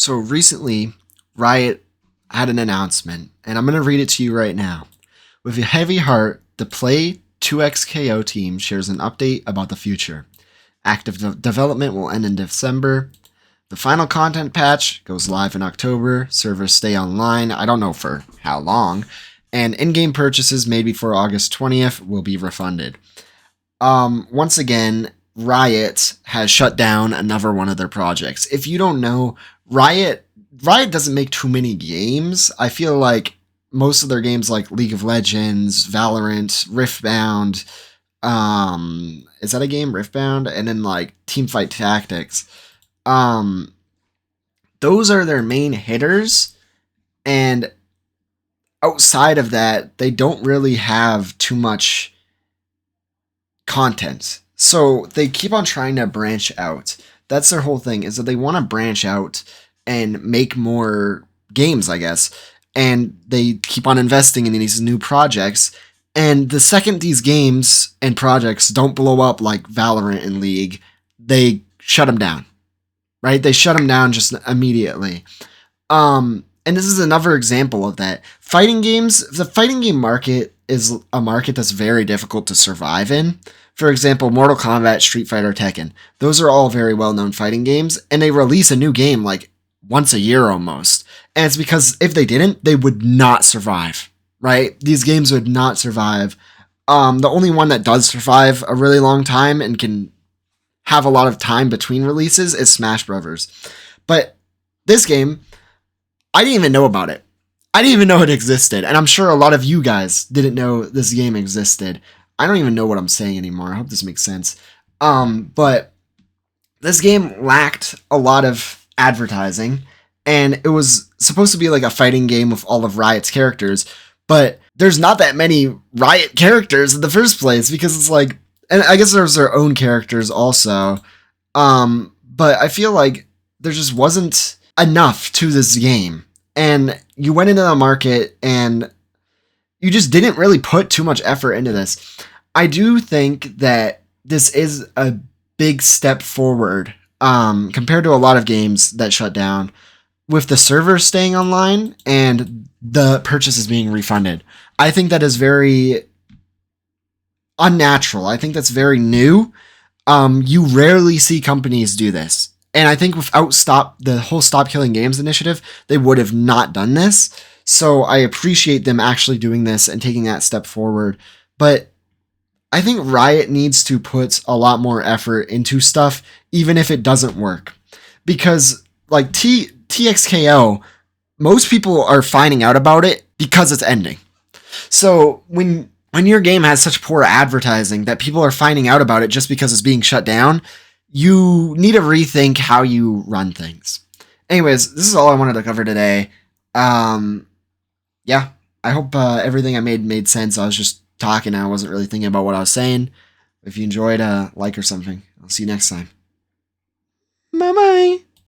So recently, Riot had an announcement, and I'm going to read it to you right now. With a heavy heart, the Play 2XKO team shares an update about the future. Active development will end in December. The final content patch goes live in October. Servers stay online, I don't know for how long. And in-game purchases made before August 20th will be refunded. Once again, Riot has shut down another one of their projects. If you don't know, Riot doesn't make too many games. I feel like most of their games, like League of Legends, Valorant, Riftbound, is that a game, Riftbound? And then like Teamfight Tactics. Those are their main hitters, and outside of that, they don't really have too much content. So they keep on trying to branch out. That's their whole thing, is that they want to branch out and make more games, I guess. And they keep on investing in these new projects. And the second these games and projects don't blow up like Valorant and League, they shut them down. Right? They shut them down just immediately. And this is another example of that. Fighting games, the fighting game market is a market that's very difficult to survive in. For example, Mortal Kombat, Street Fighter, Tekken. Those are all very well-known fighting games, and they release a new game like once a year almost. And it's because if they didn't, they would not survive, right? These games would not survive. The only one that does survive a really long time and can have a lot of time between releases is Smash Brothers. But this game, I didn't even know about it. I didn't even know it existed, and I'm sure a lot of you guys didn't know this game existed. I don't even know what I'm saying anymore. I hope this makes sense. But this game lacked a lot of advertising, and it was supposed to be like a fighting game with all of Riot's characters, but there's not that many Riot characters in the first place, because it's like, and I guess there's their own characters also, but I feel like there just wasn't enough to this game, and you went into the market and you just didn't really put too much effort into this. I do think that this is a big step forward compared to a lot of games that shut down, with the servers staying online and the purchases being refunded. I think that is very unnatural. I think that's very new. You rarely see companies do this. And I think without the whole Stop Killing Games initiative, they would have not done this. So I appreciate them actually doing this and taking that step forward. But I think Riot needs to put a lot more effort into stuff, even if it doesn't work. Because like TXKO, most people are finding out about it because it's ending. So when your game has such poor advertising that people are finding out about it just because it's being shut down, you need to rethink how you run things. Anyways, this is all I wanted to cover today. Yeah, I hope everything I made sense. I was just talking. I wasn't really thinking about what I was saying. If you enjoyed, like or something. I'll see you next time. Bye-bye.